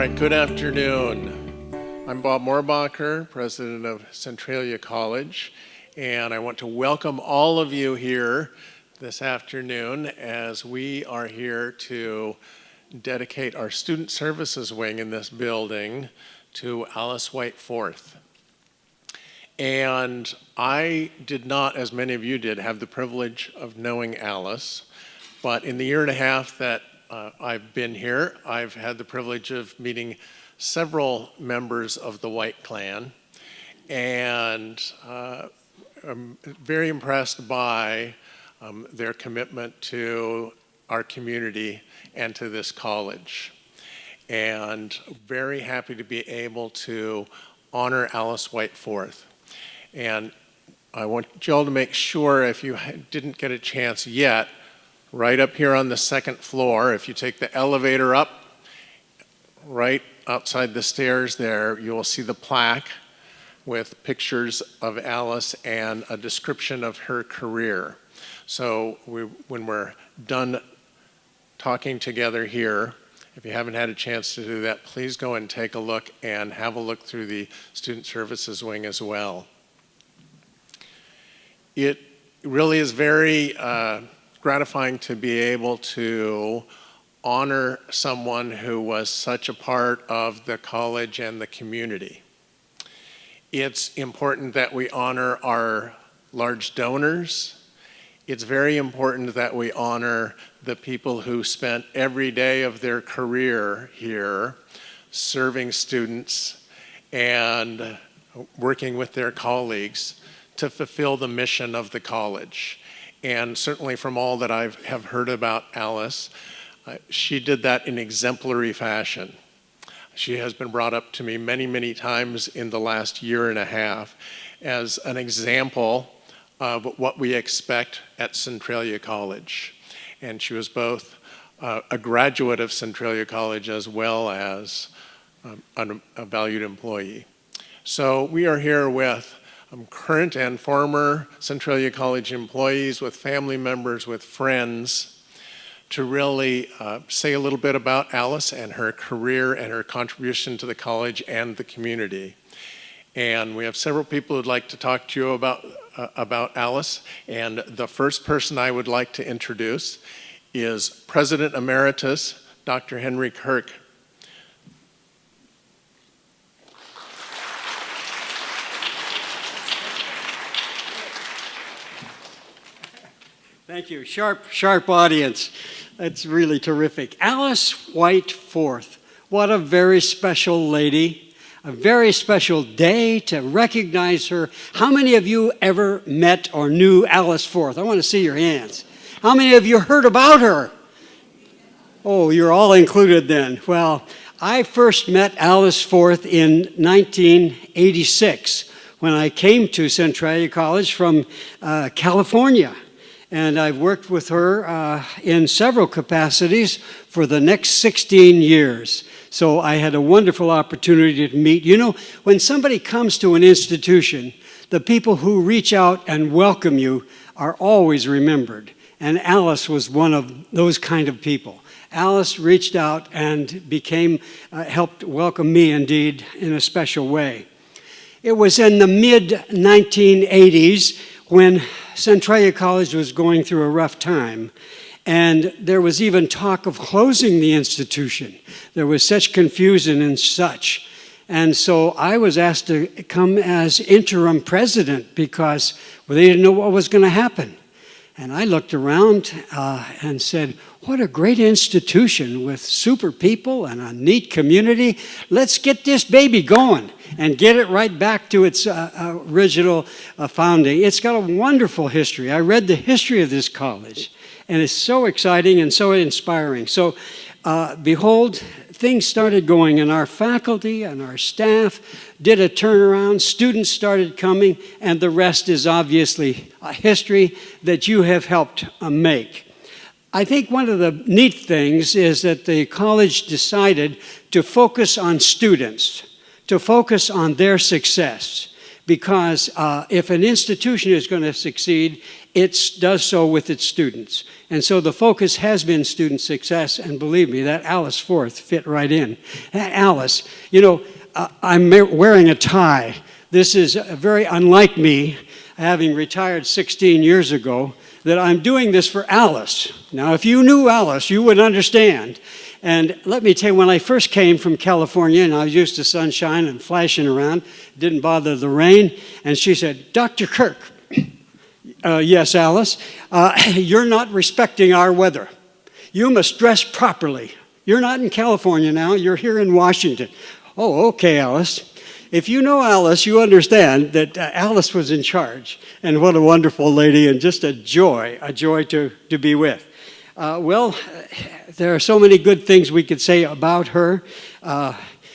right, good afternoon. I'm Bob Moorbacher, president of Centralia College, and I want to welcome all of you here this afternoon as we are here to dedicate our student services wing in this building to Alice White Fourth. And I did not, as many of you did, have the privilege of knowing Alice, but in the year and a half that I've been here, I've had the privilege of meeting several members of the White clan, and I'm very impressed by their commitment to our community and to this college. And very happy to be able to honor Alice White Fourth. And I want you all to make sure, if you didn't get a chance yet, right up here on the second floor, if you take the elevator up, right outside the stairs there, you will see the plaque with pictures of Alice and a description of her career. So when we're done talking together here, if you haven't had a chance to do that, please go and take a look and have a look through the Student Services Wing as well. It really is very gratifying to be able to honor someone who was such a part of the college and the community. It's important that we honor our large donors. It's very important that we honor the people who spent every day of their career here serving students and working with their colleagues to fulfill the mission of the college. And certainly from all that I have heard about Alice, she did that in exemplary fashion. She has been brought up to me many, many times in the last year and a half as an example of what we expect at Centralia College. And she was both a graduate of Centralia College as well as a valued employee. So we are here with current and former Centralia College employees, with family members, with friends, to really say a little bit about Alice and her career and her contribution to the college and the community. And we have several people who'd like to talk to you about Alice. And the first person I would like to introduce is President Emeritus, Dr. Henry Kirk. Thank you. Sharp audience. That's really terrific. Alice White Fourth. What a very special lady. A very special day to recognize her. How many of you ever met or knew Alice Fourth? I want to see your hands. How many of you heard about her? Oh, you're all included then. Well, I first met Alice Fourth in 1986 when I came to Centralia College from California. And I've worked with her in several capacities for the next 16 years. So I had a wonderful opportunity to meet. You know, when somebody comes to an institution, the people who reach out and welcome you are always remembered. And Alice was one of those kind of people. Alice reached out and helped welcome me indeed in a special way. It was in the mid-1980s when Centralia College was going through a rough time, and there was even talk of closing the institution. There was such confusion and such. And so I was asked to come as interim president because they didn't know what was going to happen. And I looked around and said, what a great institution with super people and a neat community. Let's get this baby going and get it right back to its original founding. It's got a wonderful history. I read the history of this college, and it's so exciting and so inspiring. So behold, things started going, and our faculty and our staff did a turnaround. Students started coming, and the rest is obviously a history that you have helped make. I think one of the neat things is that the college decided to focus on students, to focus on their success, because if an institution is going to succeed, it does so with its students. And so the focus has been student success, and believe me, that Alice Forth fit right in. Alice, you know, I'm wearing a tie. This is very unlike me, having retired 16 years ago, that I'm doing this for Alice. Now, if you knew Alice, you would understand. And let me tell you, when I first came from California, and I was used to sunshine and flashing around, didn't bother the rain, and she said, Dr. Kirk, yes, Alice, you're not respecting our weather. You must dress properly. You're not in California now, you're here in Washington. Oh, okay, Alice. If you know Alice, you understand that Alice was in charge, and what a wonderful lady, and just a joy to be with. Well, there are so many good things we could say about her.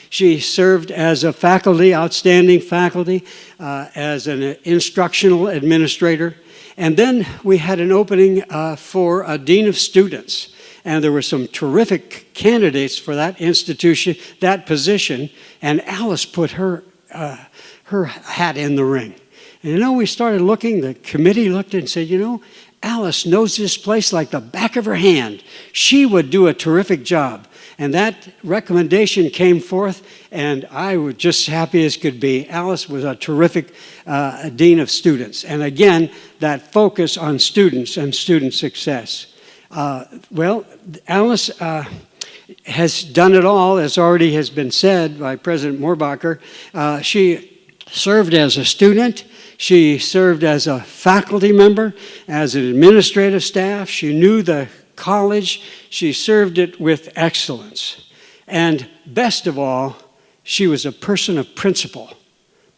She served as a faculty, outstanding faculty, as an instructional administrator, and then we had an opening for a dean of students. And there were some terrific candidates for that institution, that position, and Alice put her hat in the ring. And you know, we started looking, the committee looked and said, you know, Alice knows this place like the back of her hand. She would do a terrific job. And that recommendation came forth, and I was just happy as could be. Alice was a terrific dean of students. And again, that focus on students and student success. Well, Alice has done it all, as already has been said by President Moorbacher. She served as a student. She served as a faculty member, as an administrative staff. She knew the college. She served it with excellence. And best of all, she was a person of principle.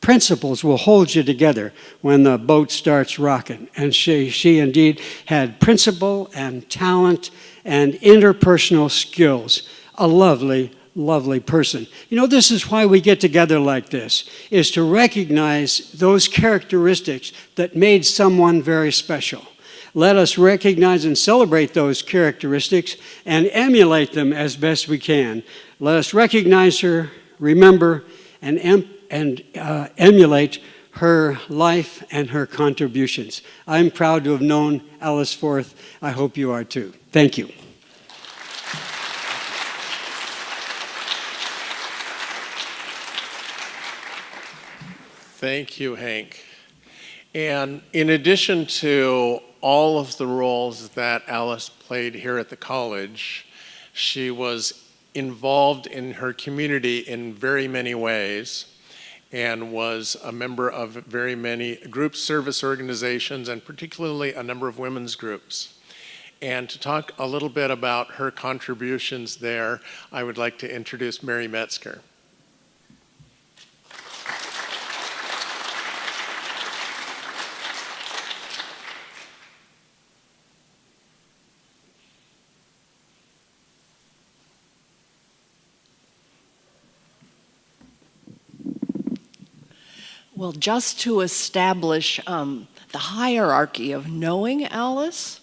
Principles will hold you together when the boat starts rocking. And she indeed had principle and talent and interpersonal skills. A lovely, lovely person. You know, this is why we get together like this, is to recognize those characteristics that made someone very special. Let us recognize and celebrate those characteristics and emulate them as best we can. Let us recognize her, remember, and emulate her life and her contributions. I'm proud to have known Alice Forth. I hope you are too. Thank you. Thank you, Hank. And in addition to all of the roles that Alice played here at the college, she was involved in her community in very many ways and was a member of very many group service organizations and particularly a number of women's groups. And to talk a little bit about her contributions there, I would like to introduce Mary Metzger. Well, just to establish the hierarchy of knowing Alice,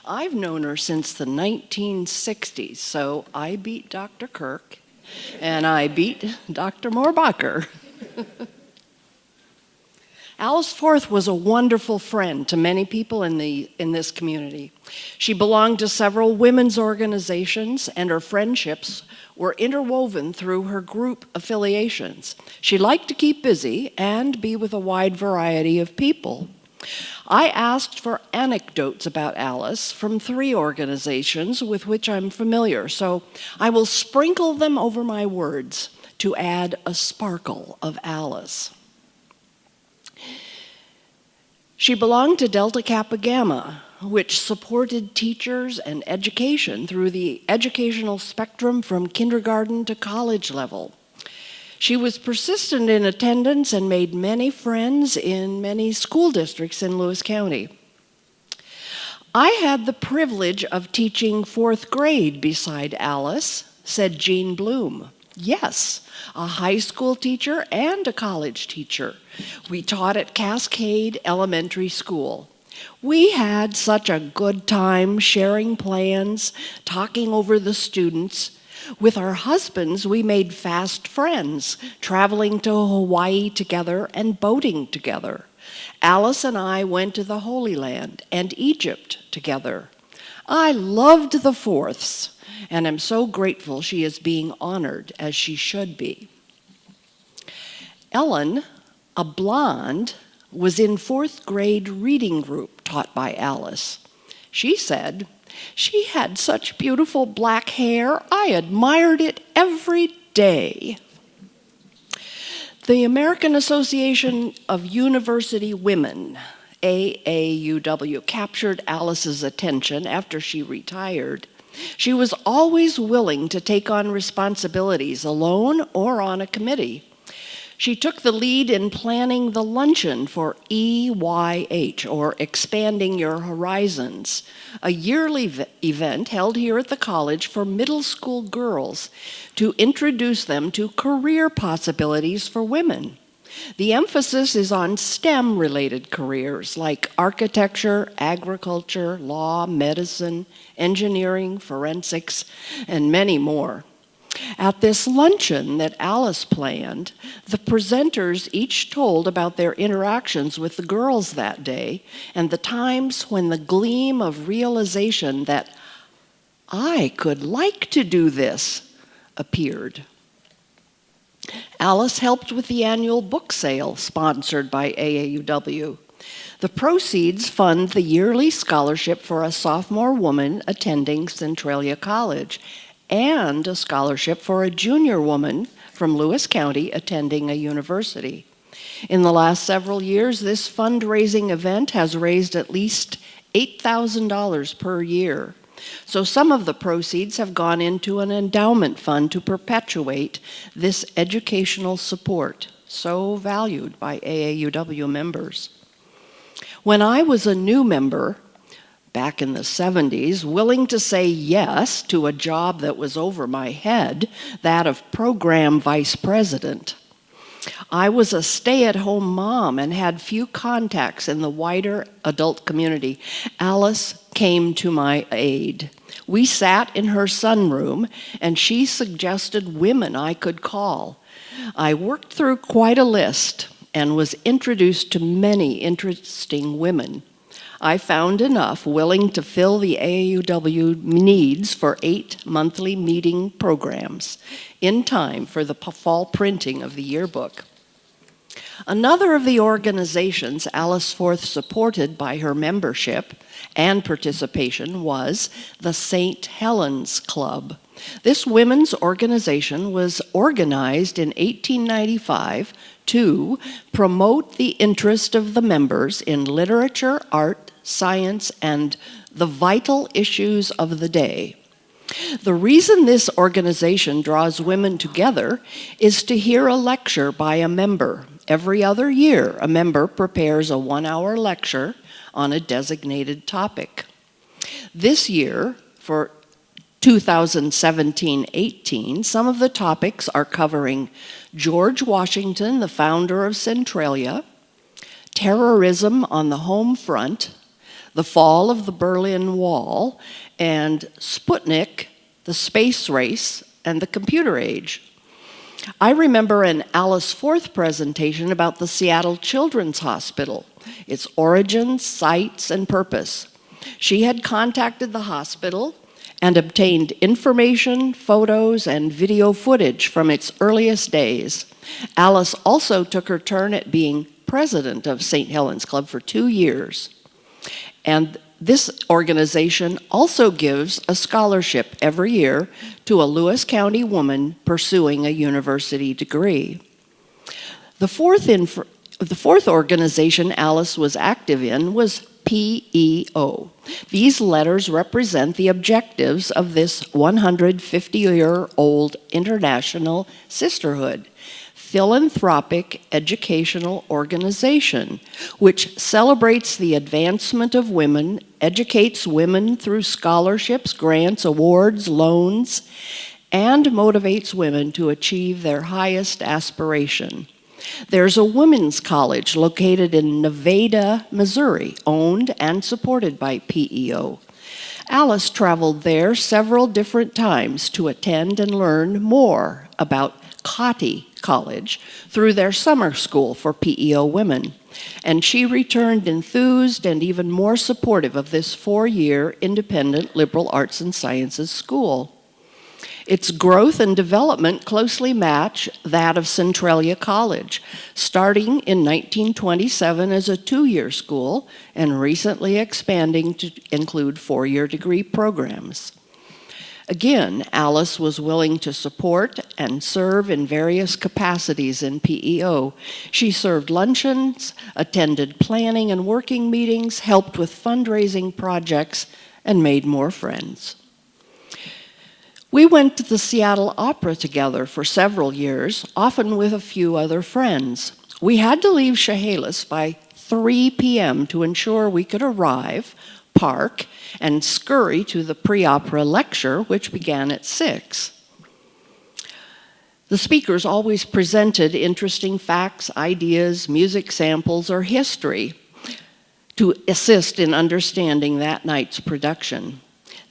I've known her since the 1960s, so I beat Dr. Kirk, and I beat Dr. Moorbacher. Alice Forth was a wonderful friend to many people in this community. She belonged to several women's organizations, and her friendships were interwoven through her group affiliations. She liked to keep busy and be with a wide variety of people. I asked for anecdotes about Alice from 3 organizations with which I'm familiar, so I will sprinkle them over my words to add a sparkle of Alice. She belonged to Delta Kappa Gamma, which supported teachers and education through the educational spectrum from kindergarten to college level. She was persistent in attendance and made many friends in many school districts in Lewis County. I had the privilege of teaching 4th grade beside Alice, said Jean Bloom. Yes, a high school teacher and a college teacher. We taught at Cascade Elementary School. We had such a good time sharing plans, talking over the students. With our husbands, we made fast friends, traveling to Hawaii together and boating together. Alice and I went to the Holy Land and Egypt together. I loved the Fourths, and am so grateful she is being honored as she should be. Ellen, a blonde, was in 4th grade reading group taught by Alice. She said, "She had such beautiful black hair, I admired it every day." The American Association of University Women, AAUW, captured Alice's attention after she retired. She was always willing to take on responsibilities alone or on a committee. She took the lead in planning the luncheon for EYH, or Expanding Your Horizons, a yearly event held here at the college for middle school girls to introduce them to career possibilities for women. The emphasis is on STEM-related careers like architecture, agriculture, law, medicine, engineering, forensics, and many more. At this luncheon that Alice planned, the presenters each told about their interactions with the girls that day and the times when the gleam of realization that I could like to do this appeared. Alice helped with the annual book sale sponsored by AAUW. The proceeds fund the yearly scholarship for a sophomore woman attending Centralia College, and a scholarship for a junior woman from Lewis County attending a university. In the last several years, this fundraising event has raised at least $8,000 per year. So some of the proceeds have gone into an endowment fund to perpetuate this educational support, so valued by AAUW members. When I was a new member, back in the 70s, willing to say yes to a job that was over my head, that of program vice president. I was a stay-at-home mom and had few contacts in the wider adult community. Alice came to my aid. We sat in her sunroom, and she suggested women I could call. I worked through quite a list and was introduced to many interesting women. I found enough willing to fill the AAUW needs for 8 monthly meeting programs in time for the fall printing of the yearbook. Another of the organizations Alice Forth supported by her membership and participation was the St Helens Club. This women's organization was organized in 1895 to promote the interest of the members in literature, art, science, and the vital issues of the day. The reason this organization draws women together is to hear a lecture by a member. Every other year, a member prepares a 1-hour lecture on a designated topic. This year, for 2017-18, some of the topics are covering George Washington, the founder of Centralia, terrorism on the home front, the fall of the Berlin Wall, and Sputnik, the space race, and the computer age. I remember an Alice Forth presentation about the Seattle Children's Hospital, its origins, sites, and purpose. She had contacted the hospital and obtained information, photos, and video footage from its earliest days. Alice also took her turn at being president of St Helens Club for 2 years. And this organization also gives a scholarship every year to a Lewis County woman pursuing a university degree. The fourth organization Alice was active in was PEO. These letters represent the objectives of this 150-year-old international sisterhood, philanthropic educational organization, which celebrates the advancement of women, educates women through scholarships, grants, awards, loans, and motivates women to achieve their highest aspiration. There's a women's college located in Nevada, Missouri, owned and supported by PEO. Alice traveled there several different times to attend and learn more about Cottey College through their summer school for PEO women, and she returned enthused and even more supportive of this 4-year independent liberal arts and sciences school. Its growth and development closely match that of Centralia College, starting in 1927 as a 2-year school and recently expanding to include 4-year degree programs. Again, Alice was willing to support and serve in various capacities in PEO. She served luncheons, attended planning and working meetings, helped with fundraising projects, and made more friends. We went to the Seattle Opera together for several years, often with a few other friends. We had to leave Chehalis by 3 p.m. to ensure we could arrive, park, and scurry to the pre-opera lecture, which began at 6. The speakers always presented interesting facts, ideas, music samples, or history to assist in understanding that night's production.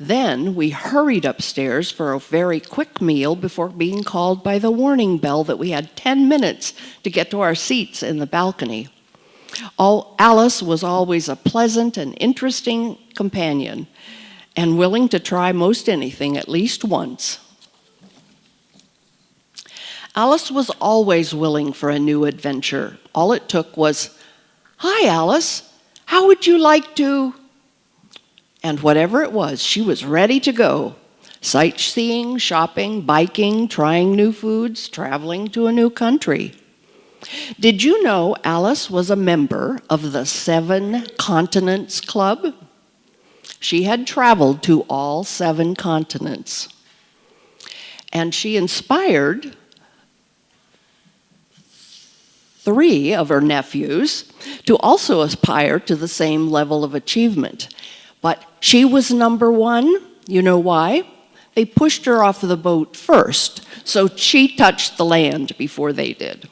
Then we hurried upstairs for a very quick meal before being called by the warning bell that we had 10 minutes to get to our seats in the balcony. Alice was always a pleasant and interesting companion and willing to try most anything at least once. Alice was always willing for a new adventure. All it took was, "Hi, Alice, how would you like to?" And whatever it was, she was ready to go. Sightseeing, shopping, biking, trying new foods, traveling to a new country. Did you know Alice was a member of the 7 Continents Club? She had traveled to all 7 continents. And she inspired 3 of her nephews to also aspire to the same level of achievement. But she was number 1. You know why? They pushed her off the boat first, so she touched the land before they did.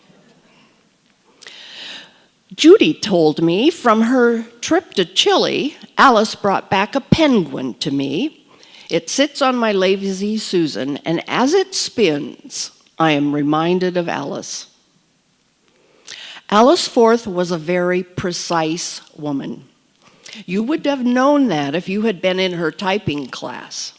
Judy told me from her trip to Chile, Alice brought back a penguin to me. It sits on my lazy Susan, and as it spins, I am reminded of Alice. Alice Forth was a very precise woman. You would have known that if you had been in her typing class.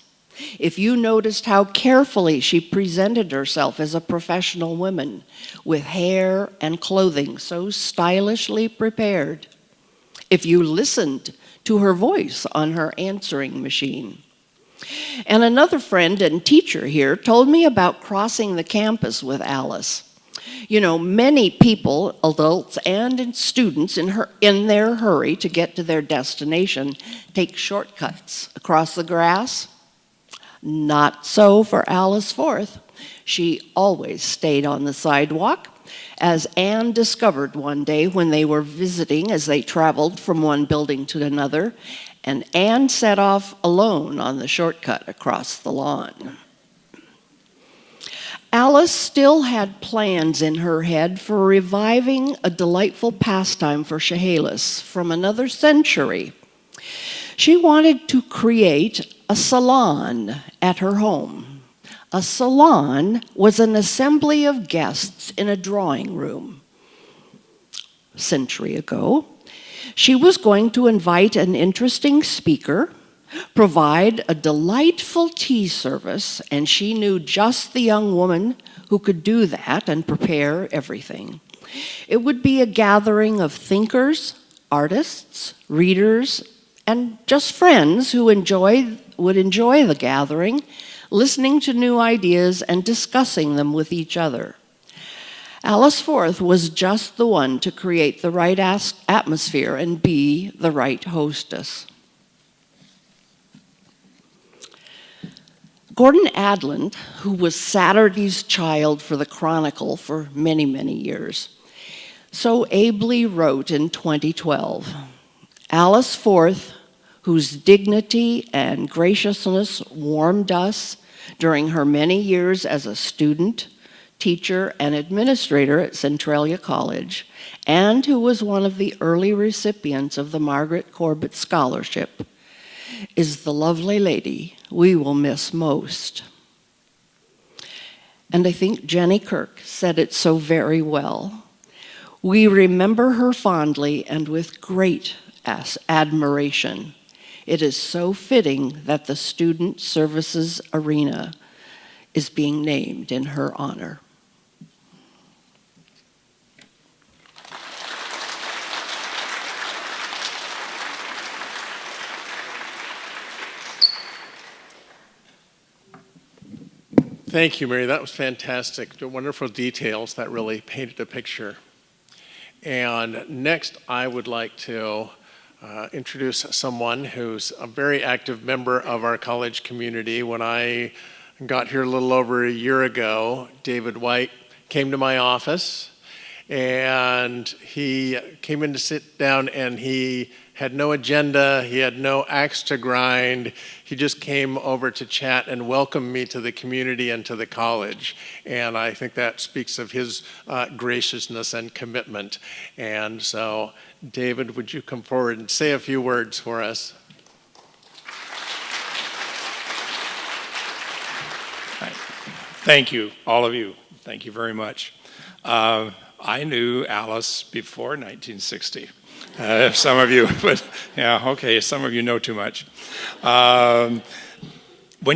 If you noticed how carefully she presented herself as a professional woman, with hair and clothing so stylishly prepared. If you listened to her voice on her answering machine. And another friend and teacher here told me about crossing the campus with Alice. You know, many people, adults and students, in their hurry to get to their destination, take shortcuts across the grass. Not so for Alice Forth. She always stayed on the sidewalk, as Ann discovered one day when they were visiting as they traveled from one building to another, and Ann set off alone on the shortcut across the lawn. Alice still had plans in her head for reviving a delightful pastime for Chehalis from another century. She wanted to create a salon at her home. A salon was an assembly of guests in a drawing room. A century ago, she was going to invite an interesting speaker, provide a delightful tea service, and she knew just the young woman who could do that and prepare everything. It would be a gathering of thinkers, artists, readers, and just friends who would enjoy the gathering, listening to new ideas and discussing them with each other. Alice Forth was just the one to create the right atmosphere and be the right hostess. Gordon Adland, who was Saturday's child for the Chronicle for many, many years, so ably wrote in 2012, Alice Forth, whose dignity and graciousness warmed us during her many years as a student, teacher, and administrator at Centralia College, and who was one of the early recipients of the Margaret Corbett Scholarship, is the lovely lady we will miss most. And I think Jenny Kirk said it so very well. We remember her fondly and with great admiration. It is so fitting that the Student Services Arena is being named in her honor. Thank you, Mary. That was fantastic. The wonderful details that really painted a picture. And next, I would like to introduce someone who's a very active member of our college community. When I got here a little over a year ago, David White came to my office, and he came in to sit down, and he had no agenda, he had no axe to grind. He just came over to chat and welcome me to the community and to the college. And I think that speaks of his graciousness and commitment. And so, David, would you come forward and say a few words for us? Thank you, all of you. Thank you very much. I knew Alice before 1960. Some of you, but yeah, okay, some of you know too much. When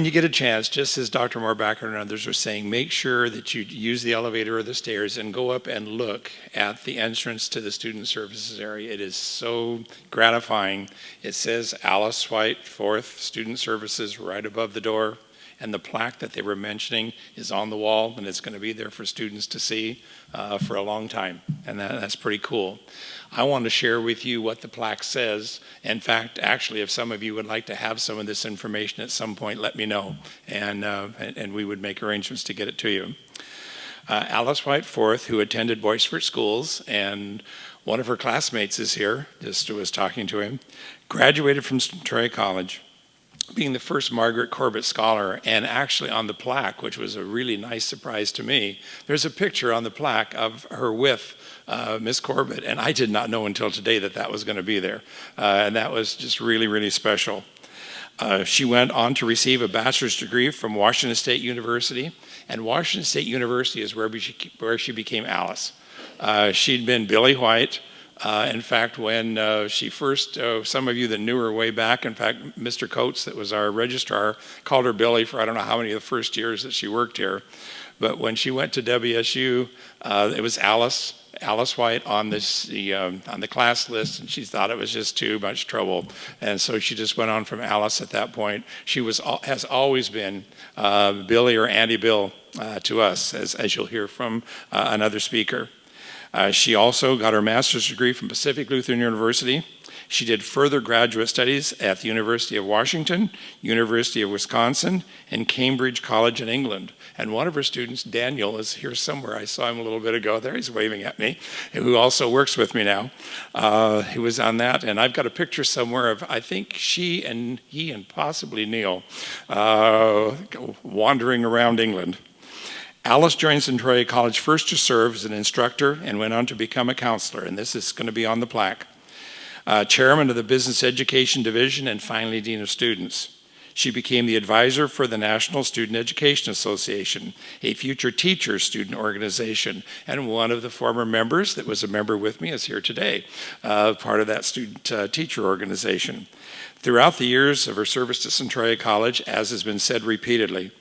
you get a chance, just as Dr. Moorbacker and others were saying, make sure that you use the elevator or the stairs and go up and look at the entrance to the student services area. It is so gratifying. It says Alice White, 4th Student Services, right above the door. And the plaque that they were mentioning is on the wall, and it's going to be there for students to see for a long time. And that's pretty cool. I want to share with you what the plaque says. In fact, actually, if some of you would like to have some of this information at some point, let me know, and we would make arrangements to get it to you. Alice White, 4th, who attended Boisfort Schools, and one of her classmates is here, just was talking to him, graduated from Centralia College, being the first Margaret Corbett Scholar, and actually on the plaque, which was a really nice surprise to me, there's a picture on the plaque of her with Miss Corbett, and I did not know until today that that was going to be there, and that was just really, really special. She went on to receive a bachelor's degree from Washington State University, and Washington State University is where she became Alice. She'd been Billy White. In fact, when she first, some of you that knew her way back, in fact, Mr. Coates, that was our registrar, called her Billy for I don't know how many of the first years that she worked here. But when she went to WSU, it was Alice White on the class list, and she thought it was just too much trouble. And so she just went on from Alice at that point. She has always been Billy or Auntie Bill to us, as you'll hear from another speaker. She also got her master's degree from Pacific Lutheran University. She did further graduate studies at the University of Washington, University of Wisconsin, and Cambridge College in England. And one of her students, Daniel, is here somewhere. I saw him a little bit ago. There he's waving at me, who also works with me now. He was on that, and I've got a picture somewhere of, I think, he and possibly Neil wandering around England. Alice joined Centralia College first to serve as an instructor and went on to become a counselor, and this is going to be on the plaque. Chairman of the Business Education Division and finally Dean of Students. She became the advisor for the National Student Education Association, a future teacher student organization, and one of the former members that was a member with me is here today, part of that student teacher organization. Throughout the years of her service to Centralia College, as has been said repeatedly,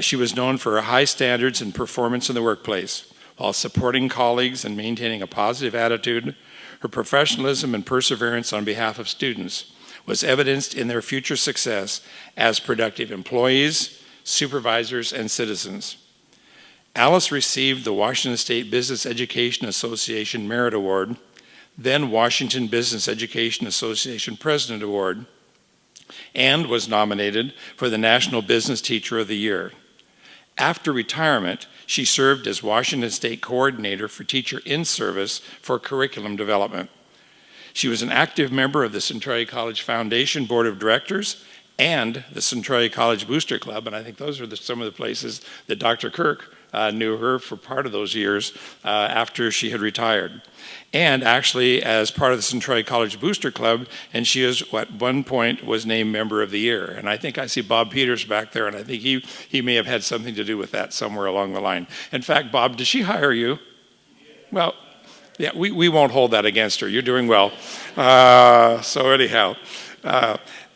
she was known for her high standards and performance in the workplace, while supporting colleagues and maintaining a positive attitude. Her professionalism and perseverance on behalf of students was evidenced in their future success as productive employees, supervisors, and citizens. Alice received the Washington State Business Education Association Merit Award, then Washington Business Education Association President Award, and was nominated for the National Business Teacher of the Year. After retirement, she served as Washington State Coordinator for Teacher in Service for Curriculum Development. She was an active member of the Centralia College Foundation Board of Directors and the Centralia College Booster Club, and I think those are some of the places that Dr. Kirk knew her for part of those years after she had retired. And actually, as part of the Centralia College Booster Club, and she is, at one point, was named Member of the Year. And I think I see Bob Peters back there, and I think he may have had something to do with that somewhere along the line. In fact, Bob, did she hire you? Well, yeah, we won't hold that against her. You're doing well. So anyhow,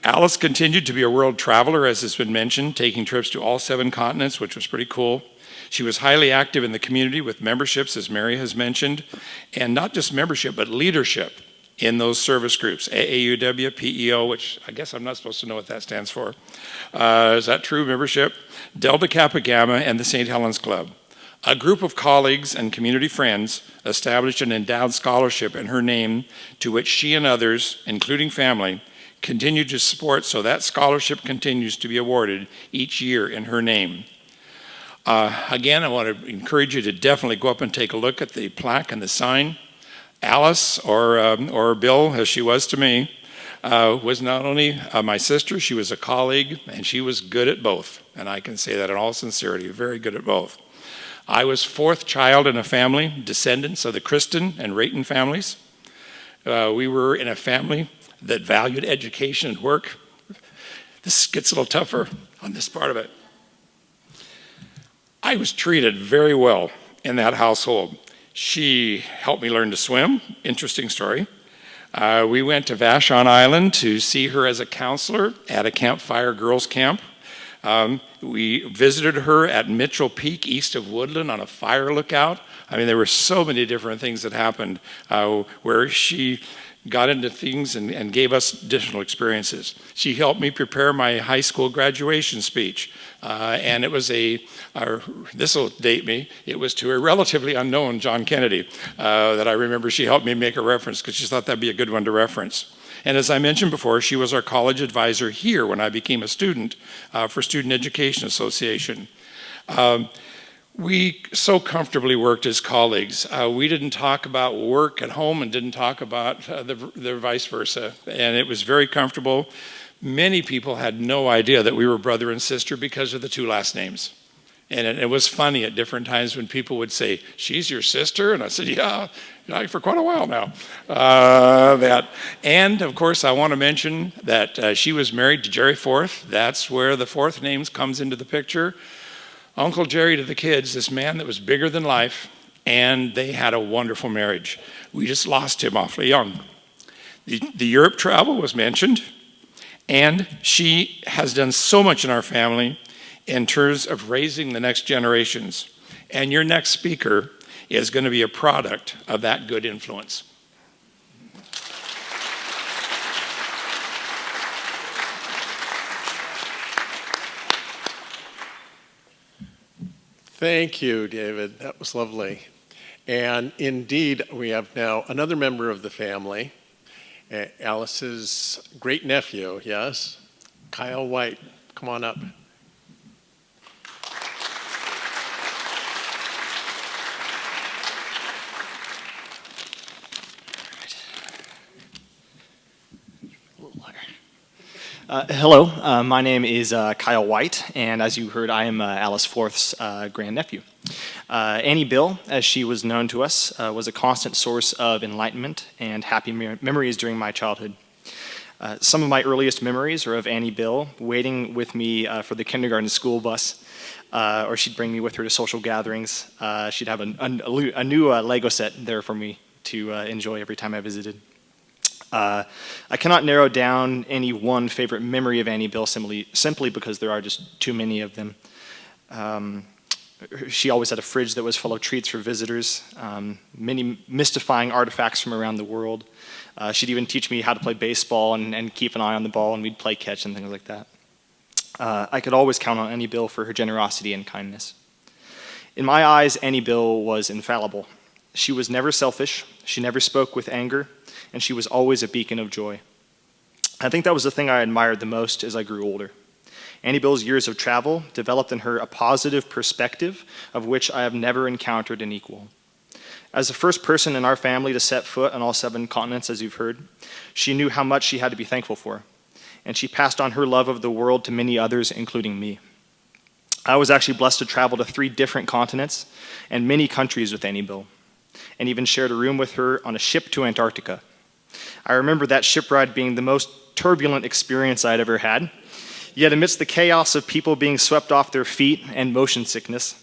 Alice continued to be a world traveler, as has been mentioned, taking trips to all 7 continents, which was pretty cool. She was highly active in the community with memberships, as Mary has mentioned, and not just membership, but leadership in those service groups, AAUW, PEO, which I guess I'm not supposed to know what that stands for. Is that true, membership? Delta Kappa Gamma and the St Helens Club. A group of colleagues and community friends established an endowed scholarship in her name to which she and others, including family, continue to support, so that scholarship continues to be awarded each year in her name. Again, I want to encourage you to definitely go up and take a look at the plaque and the sign. Alice, or Bill, as she was to me, was not only my sister, she was a colleague, and she was good at both. And I can say that in all sincerity, very good at both. I was 4th child in a family, descendants of the Kristen and Rayton families. We were in a family that valued education and work. This gets a little tougher on this part of it. I was treated very well in that household. She helped me learn to swim. Interesting story. We went to Vashon Island to see her as a counselor at a Campfire Girls Camp. We visited her at Mitchell Peak east of Woodland on a fire lookout. I mean, there were so many different things that happened where she got into things and gave us additional experiences. She helped me prepare my high school graduation speech. And it was this will date me, it was to a relatively unknown John Kennedy that I remember she helped me make a reference because she thought that'd be a good one to reference. And as I mentioned before, she was our college advisor here when I became a student for Student Education Association. We so comfortably worked as colleagues. We didn't talk about work at home and didn't talk about the vice versa. And it was very comfortable. Many people had no idea that we were brother and sister because of the 2 last names. And it was funny at different times when people would say, "She's your sister?" And I said, yeah, for quite a while now. And of course, I want to mention that she was married to Jerry Forth. That's where the Forth names comes into the picture. Uncle Jerry to the kids, this man that was bigger than life, and they had a wonderful marriage. We just lost him awfully young. The Europe travel was mentioned, and she has done so much in our family in terms of raising the next generations. And your next speaker is going to be a product of that good influence. Thank you, David. That was lovely. And indeed, we have now another member of the family, Alice's great nephew, yes, Kyle White. Come on up. Hello, my name is Kyle White, and as you heard, I am Alice Forth's grandnephew. Annie Bill, as she was known to us, was a constant source of enlightenment and happy memories during my childhood. Some of my earliest memories are of Annie Bill waiting with me for the kindergarten school bus, or she'd bring me with her to social gatherings. She'd have a new Lego set there for me to enjoy every time I visited. I cannot narrow down any one favorite memory of Annie Bill simply because there are just too many of them. She always had a fridge that was full of treats for visitors, many mystifying artifacts from around the world. She'd even teach me how to play baseball and keep an eye on the ball, and we'd play catch and things like that. I could always count on Annie Bill for her generosity and kindness. In my eyes, Annie Bill was infallible. She was never selfish, she never spoke with anger, and she was always a beacon of joy. I think that was the thing I admired the most as I grew older. Annie Bill's years of travel developed in her a positive perspective of which I have never encountered an equal. As the first person in our family to set foot on all 7 continents, as you've heard, she knew how much she had to be thankful for. and she passed on her love of the world to many others, including me. I was actually blessed to travel to 3 different continents and many countries with Annie Bill, and even shared a room with her on a ship to Antarctica. I remember that ship ride being the most turbulent experience I'd ever had. Yet amidst the chaos of people being swept off their feet and motion sickness,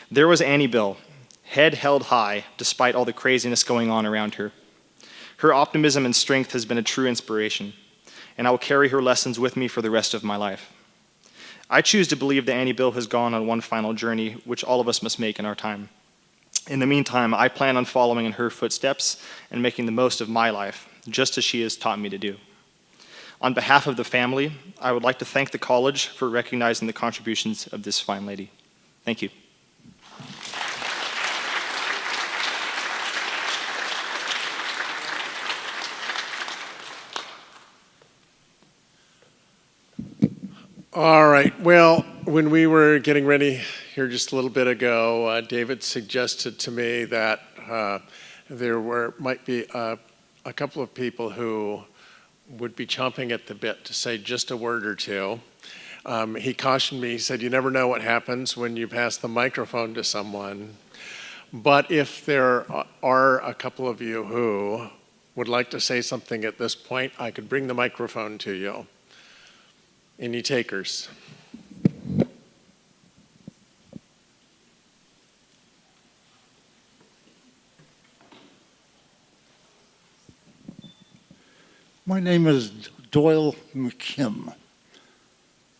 there was Annie Bill, head held high despite all the craziness going on around her. Her optimism and strength has been a true inspiration, and I will carry her lessons with me for the rest of my life. I choose to believe that Annie Bill has gone on one final journey, which all of us must make in our time. In the meantime, I plan on following in her footsteps and making the most of my life, just as she has taught me to do. On behalf of the family, I would like to thank the college for recognizing the contributions of this fine lady. Thank you. All right. Well, when we were getting ready here just a little bit ago, David suggested to me that there might be a couple of people who would be chomping at the bit to say just a word or two. He cautioned me. He said, "You never know what happens when you pass the microphone to someone." But if there are a couple of you who would like to say something at this point, I could bring the microphone to you. Any takers? My name is Doyle McKim,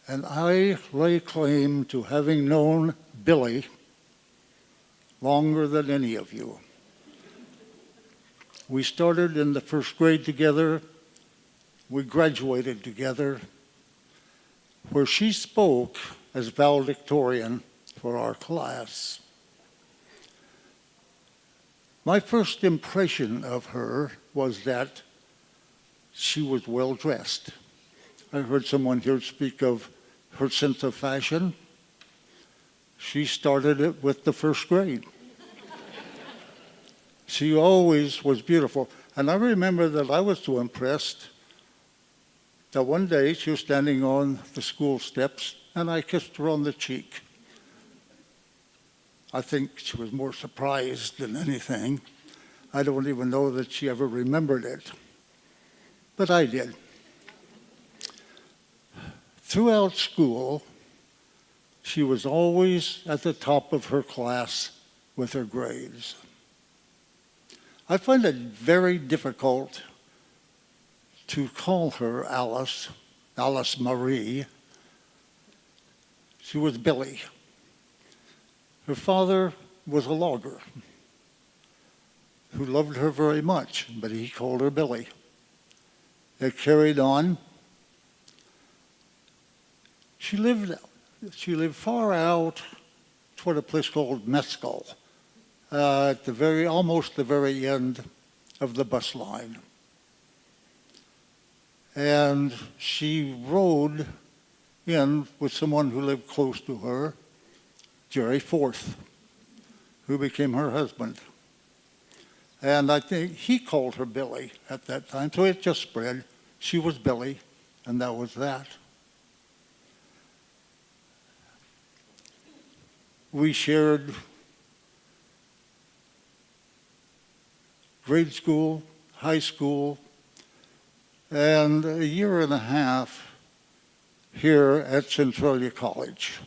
and I lay claim to having known Billy longer than any of you. We started in the first grade together. We graduated together, where she spoke as valedictorian for our class. My first impression of her was that she was well dressed. I heard someone here speak of her sense of fashion. She started it with the first grade. She always was beautiful. And I remember that I was so impressed that one day she was standing on the school steps and I kissed her on the cheek. I think she was more surprised than anything. I don't even know that she ever remembered it, but I did. Throughout school, she was always at the top of her class with her grades. I find it very difficult to call her Alice Marie. She was Billy. Her father was a logger who loved her very much, but he called her Billy. It carried on. She lived far out toward a place called Metzger, at almost the very end of the bus line. And she rode in with someone who lived close to her, Jerry Forth, who became her husband. And I think he called her Billy at that time, so it just spread. She was Billy, and that was that. We shared grade school, high school, and a year and a half here at Centralia College.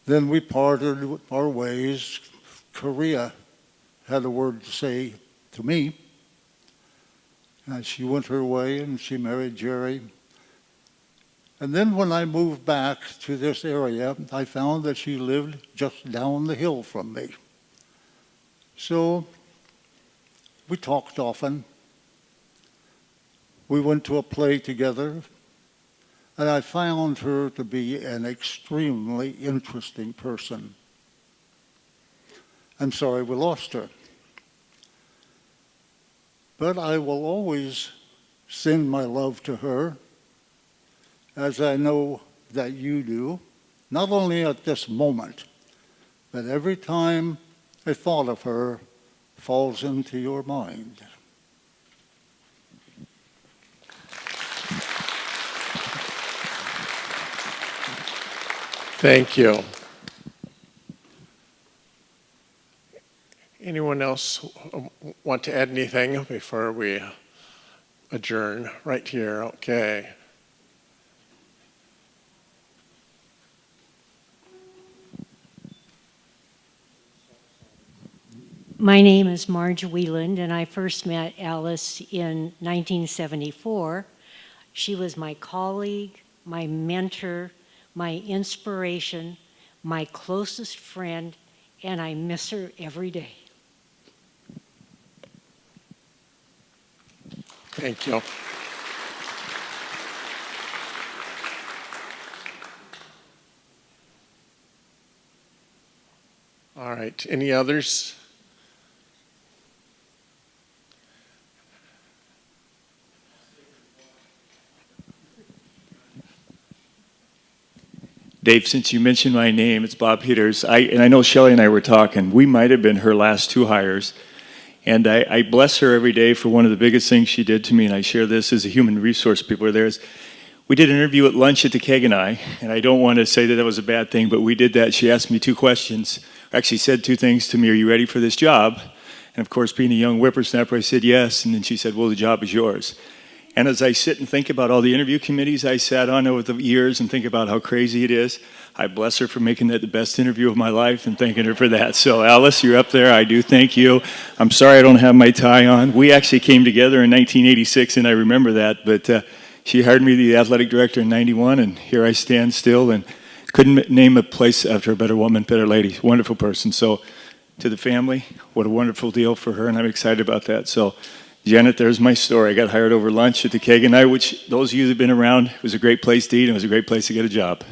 Then we parted our ways. Korea had a word to say to me. And she went her way and she married Jerry. And then when I moved back to this area, I found that she lived just down the hill from me. So we talked often. We went to a play together, and I found her to be an extremely interesting person. I'm sorry we lost her. But I will always send my love to her, as I know that you do, not only at this moment, but every time a thought of her falls into your mind. Thank you. Anyone else want to add anything before we adjourn? Right here, okay. My name is Marge Wieland, and I first met Alice in 1974. She was my colleague, my mentor, my inspiration, my closest friend, and I miss her every day. Thank you. All right, any others? Dave, since you mentioned my name, it's Bob Peters. And I know Shelley and I were talking. We might have been her last two hires. And I bless her every day for one of the biggest things she did to me, and I share this as a human resource people are there, is we did an interview at lunch at the Keg and I don't want to say that that was a bad thing, but we did that. She asked me two questions, actually said two things to me. Are you ready for this job? And of course, being a young whippersnapper, I said yes. And then she said, well, the job is yours. And as I sit and think about all the interview committees I sat on over the years and think about how crazy it is, I bless her for making that the best interview of my life and thanking her for that. So Alice, you're up there. I do thank you. I'm sorry I don't have my tie on. We actually came together in 1986, and I remember that. But she hired me the athletic director in 91, and here I stand still and couldn't name a place after a better woman, better lady. Wonderful person. So to the family, what a wonderful deal for her, and I'm excited about that. So Janet, there's my story. I got hired over lunch at the Keg and I, which those of you that have been around, it was a great place to eat and it was a great place to get a job.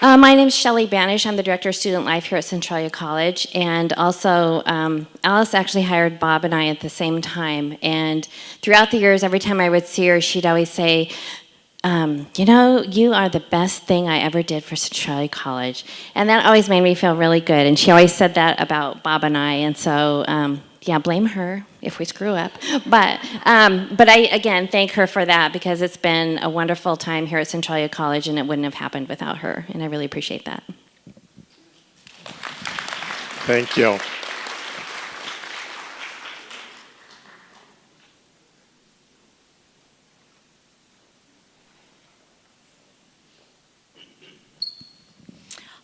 My name is Shelley Banish. I'm the Director of Student Life here at Centralia College. And also, Alice actually hired Bob and I at the same time. And throughout the years, every time I would see her, she'd always say, you know, you are the best thing I ever did for Centralia College. And that always made me feel really good. And she always said that about Bob and I. And so, yeah, blame her if we screw up. But I, again, thank her for that because it's been a wonderful time here at Centralia College and it wouldn't have happened without her. And I really appreciate that. Thank you.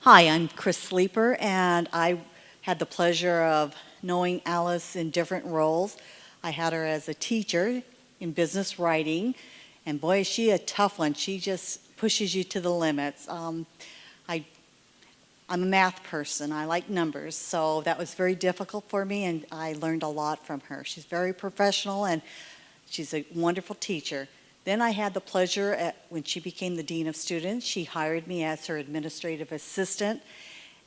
Hi, I'm Chris Sleeper, and I had the pleasure of knowing Alice in different roles. I had her as a teacher in business writing, and boy, is she a tough one. She just pushes you to the limits. I'm a math person. I like numbers, so that was very difficult for me, and I learned a lot from her. She's very professional, and she's a wonderful teacher. Then I had the pleasure, when she became the Dean of Students, she hired me as her administrative assistant,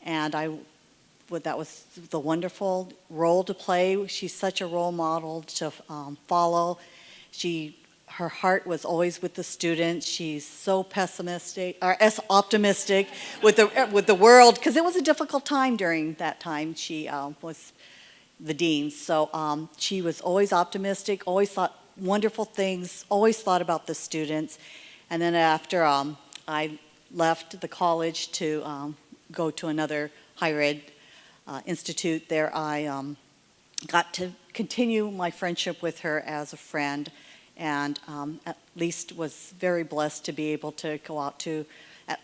and that was the wonderful role to play. She's such a role model to follow. Her heart was always with the students. She's so optimistic with the world, because it was a difficult time during that time. She was the dean, so she was always optimistic, always thought wonderful things, always thought about the students. And then after I left the college to go to another higher ed institute there, I got to continue my friendship with her as a friend, and at least was very blessed to be able to go out to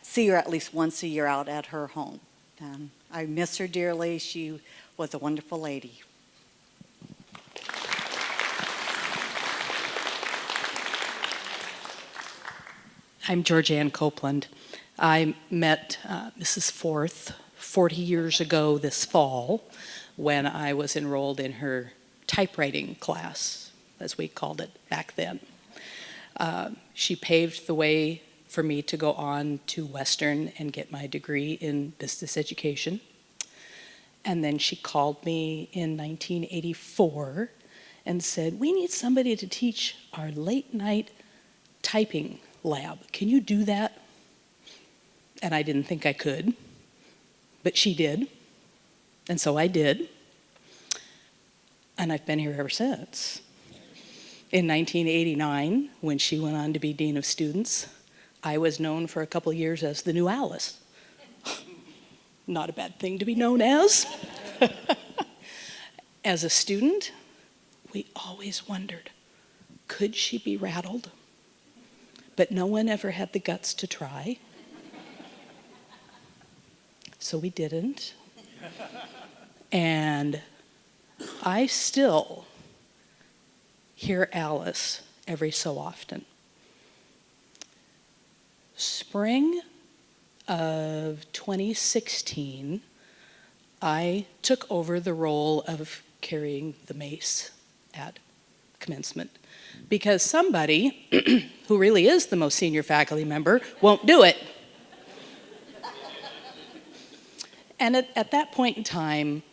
see her at least once a year out at her home. And I miss her dearly. She was a wonderful lady. I'm Ann Copeland. I met Mrs. Forth 40 years ago this fall when I was enrolled in her typewriting class, as we called it back then. She paved the way for me to go on to Western and get my degree in business education. And then she called me in 1984 and said, we need somebody to teach our late night typing lab. Can you do that? And I didn't think I could, but she did. And so I did. And I've been here ever since. In 1989, when she went on to be Dean of Students, I was known for a couple years as the new Alice. Not a bad thing to be known as. As a student, we always wondered, could she be rattled? But no one ever had the guts to try. So we didn't. And I still hear Alice every so often. Spring of 2016, I took over the role of carrying the mace at commencement because somebody who really is the most senior faculty member won't do it. And at that point in time,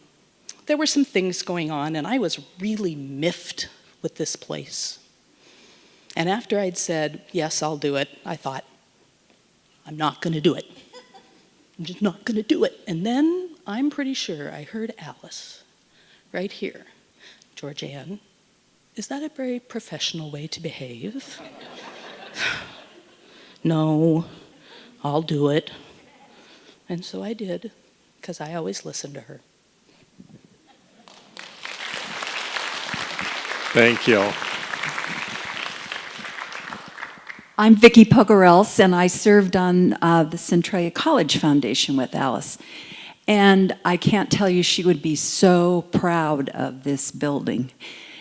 there were some things going on, and I was really miffed with this place. And after I'd said, yes, I'll do it, I thought, I'm not going to do it. I'm just not going to do it. And then I'm pretty sure I heard Alice right here. Georgianne, is that a very professional way to behave? No, I'll do it. And so I did, because I always listened to her. Thank you. I'm Vicki Pogarels, and I served on the Centralia College Foundation with Alice. And I can't tell you, she would be so proud of this building.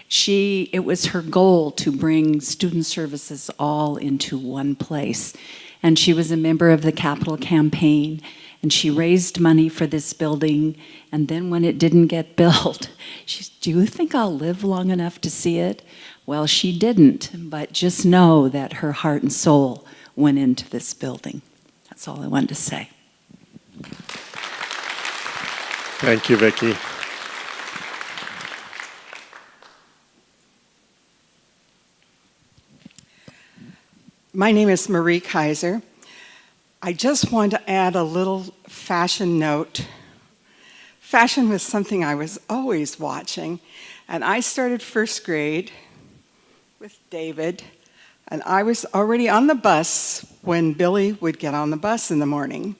It was her goal to bring student services all into one place. And she was a member of the Capital Campaign, and she raised money for this building. And then when it didn't get built, she said, do you think I'll live long enough to see it? Well, she didn't, but just know that her heart and soul went into this building. That's all I wanted to say. Thank you, Vicki. My name is Marie Kaiser. I just want to add a little fashion note. Fashion was something I was always watching, and I started first grade with David, and I was already on the bus when Billy would get on the bus in the morning,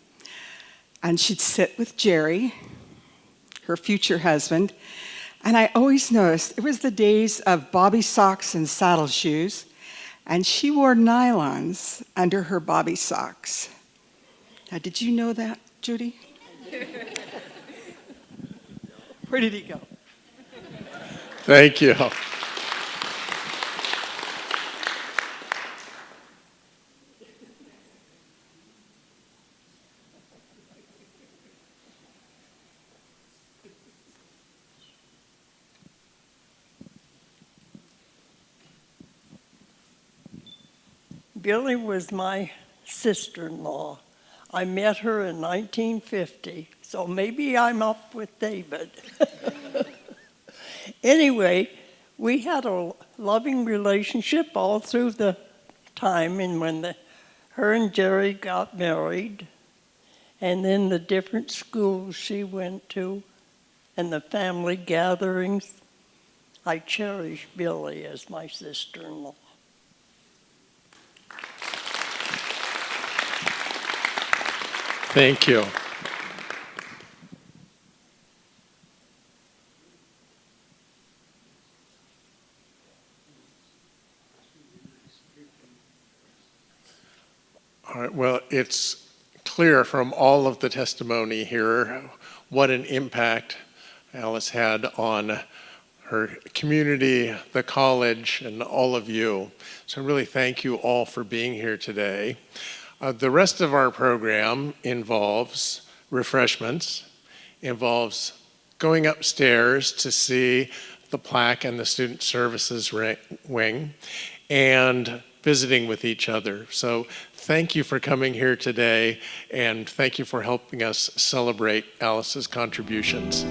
and she'd sit with Jerry, her future husband, and I always noticed it was the days of bobby socks and saddle shoes, and she wore nylons under her bobby socks. Now, did you know that, Judy? Where did he go? Thank you. Billy was my sister-in-law. I met her in 1950, so maybe I'm up with David. Anyway, we had a loving relationship all through the time and when her and Jerry got married, and then the different schools she went to and the family gatherings. I cherish Billy as my sister-in-law. Thank you. All right, well, it's clear from all of the testimony here what an impact Alice had on her community, the college, and all of you. So really thank you all for being here today. The rest of our program involves refreshments, involves going upstairs to see the plaque and the student services wing, and visiting with each other. So thank you for coming here today, and thank you for helping us celebrate Alice's contributions.